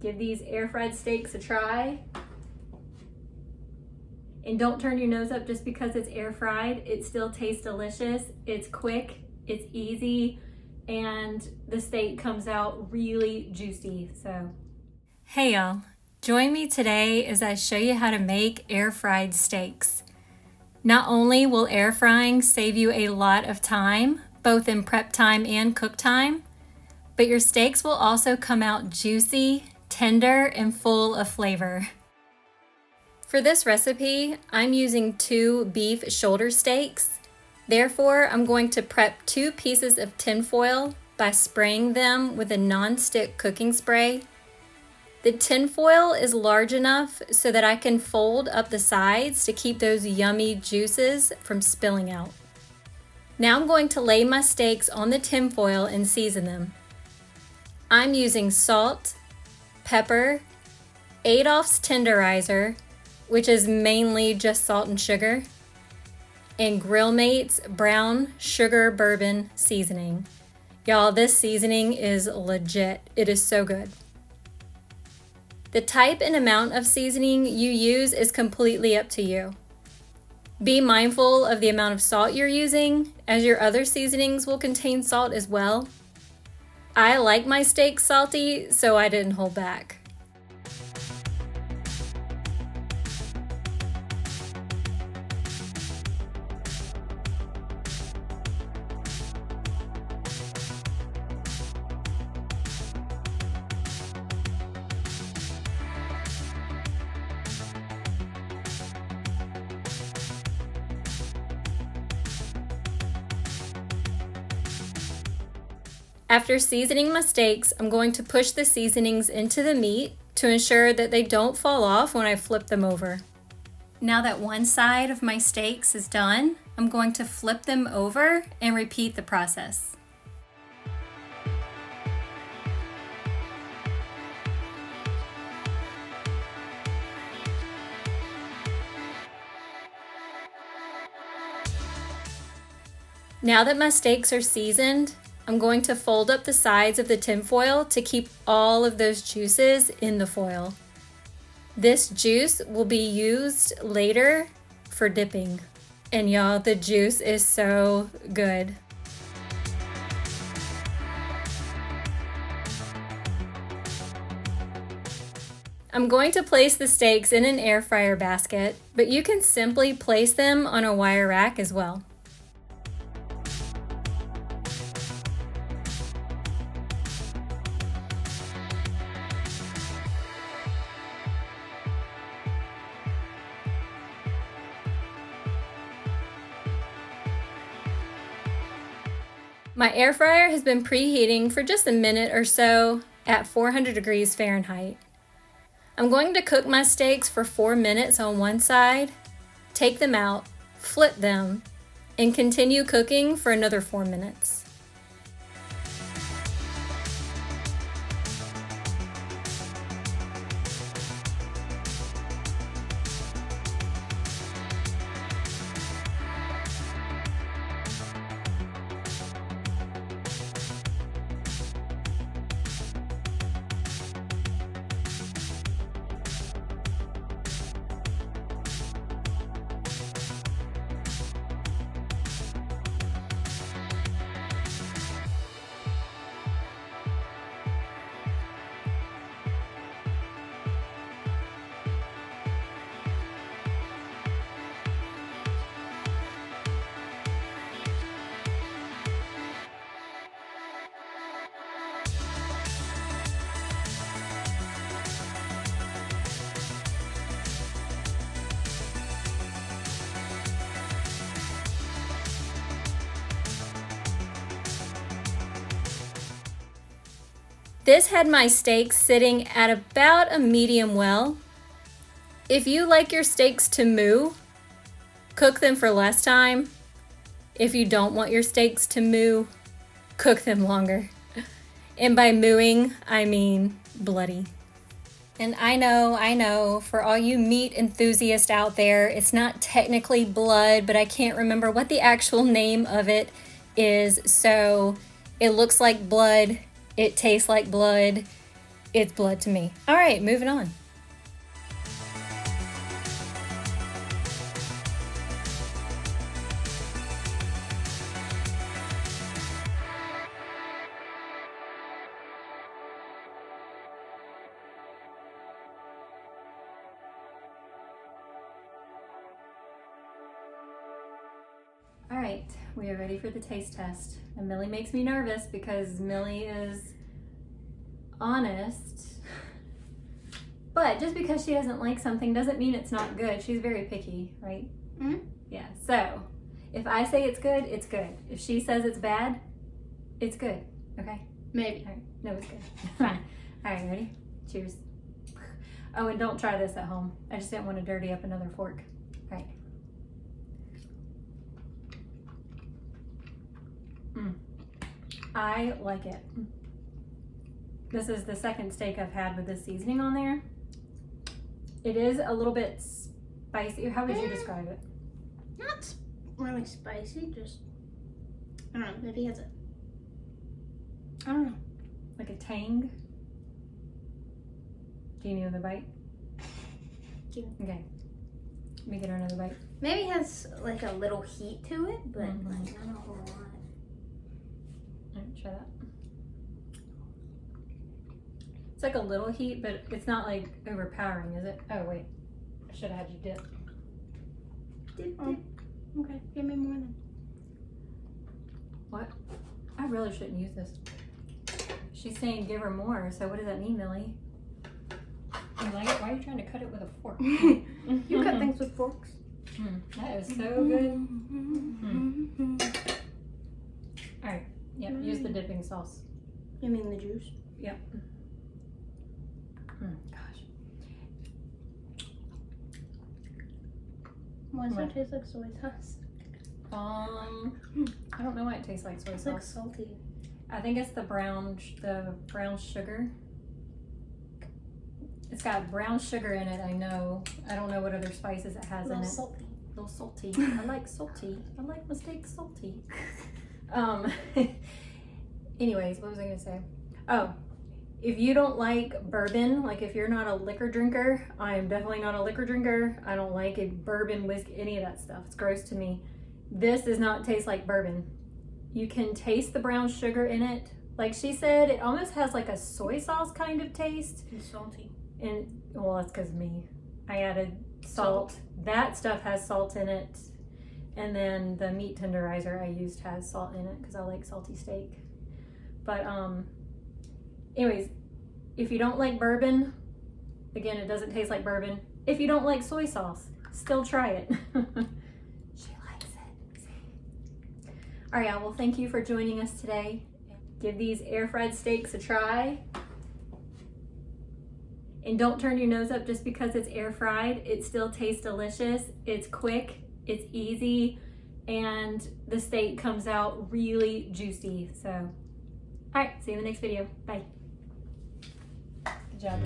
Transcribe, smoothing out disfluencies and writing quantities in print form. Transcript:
Give these air fried steaks a try. And don't turn your nose up just because it's air fried. It still tastes delicious. It's quick, it's easy, and the steak comes out really juicy. So, hey y'all, join me today as I show you how to make air fried steaks. Not only will air frying save you a lot of time, both in prep time and cook time, but your steaks will also come out juicy, tender, and full of flavor. For this recipe, I'm using 2 beef shoulder steaks. Therefore, I'm going to prep 2 pieces of tinfoil by spraying them with a nonstick cooking spray. The tinfoil is large enough so that I can fold up the sides to keep those yummy juices from spilling out. Now I'm going to lay my steaks on the tinfoil and season them. I'm using salt, pepper, Adolf's Tenderizer, which is mainly just salt and sugar, and Grill Mates brown sugar bourbon seasoning. Y'all, this seasoning is legit. It is so good. The type and amount of seasoning you use is completely up to you. Be mindful of the amount of salt you're using, as your other seasonings will contain salt as well. I like my steaks salty, so I didn't hold back. After seasoning my steaks, I'm going to push the seasonings into the meat to ensure that they don't fall off when I flip them over. Now that one side of my steaks is done, I'm going to flip them over and repeat the process. Now that my steaks are seasoned, I'm going to fold up the sides of the tinfoil to keep all of those juices in the foil. This juice will be used later for dipping. And y'all, the juice is so good. I'm going to place the steaks in an air fryer basket, but you can simply place them on a wire rack as well. My air fryer has been preheating for just a minute or so at 400 degrees Fahrenheit. I'm going to cook my steaks for 4 minutes on one side, take them out, flip them, and continue cooking for another 4 minutes. This had my steaks sitting at about a medium well. If you like your steaks to moo, cook them for less time. If you don't want your steaks to moo, cook them longer. And by mooing, I mean bloody. And I know, for all you meat enthusiasts out there, it's not technically blood, but I can't remember what the actual name of it is. So it looks like blood, it tastes like blood. It's blood to me. All right, moving on. All right, we are ready for the taste test. And Millie makes me nervous because Millie is honest. But just because she doesn't like something doesn't mean it's not good. She's very picky, right? Mm-hmm. Yeah, so if I say it's good, it's good. If she says it's bad, it's good, okay? Maybe. All right. No, it's good. Fine. All right, ready? Cheers. Oh, and don't try this at home. I just didn't want to dirty up another fork. All right. I like it. This is the second steak I've had with this seasoning on there. It is a little bit spicy. How would you describe it? Not really spicy, just, I don't know, maybe it has I don't know. Like a tang? Do you need another bite? Yeah. Okay. Let me get her another bite. Maybe it has like a little heat to it, but Mhm. like not a whole lot. All right, try that. It's like a little heat, but it's not like overpowering, is it? Oh, wait. I should have had you dip. Dip. Okay, give me more then. What? I really shouldn't use this. She's saying give her more, so what does that mean, Millie? You like it? Why are you trying to cut it with a fork? You cut things with forks. That is so good. All right. Yep, use the dipping sauce. You mean the juice? Yep. Gosh. Why does What? it taste like soy sauce? I don't know why it tastes like soy It's like sauce. salty. I think it's the brown sugar. It's got brown sugar in it, I know. I don't know what other spices it has A in little it. salty. A little salty. I like salty. I like my steak salty. Anyways, what was I gonna say? Oh, if you don't like bourbon, like if you're not a liquor drinker, I am definitely not a liquor drinker. I don't like it, bourbon, whiskey, any of that stuff. It's gross to me. This does not taste like bourbon. You can taste the brown sugar in it. Like she said, it almost has like a soy sauce kind of taste. And salty. And well, that's because me. I added salt. That stuff has salt in it. And then the meat tenderizer I used has salt in it because I like salty steak. But anyways, if you don't like bourbon, again, it doesn't taste like bourbon. If you don't like soy sauce, still try it. She likes it. See? All right, well, thank you for joining us today. Give these air fried steaks a try. And don't turn your nose up just because it's air fried. It still tastes delicious. It's quick, it's easy, and the steak comes out really juicy. So, all right, see you in the next video. Bye. Good job.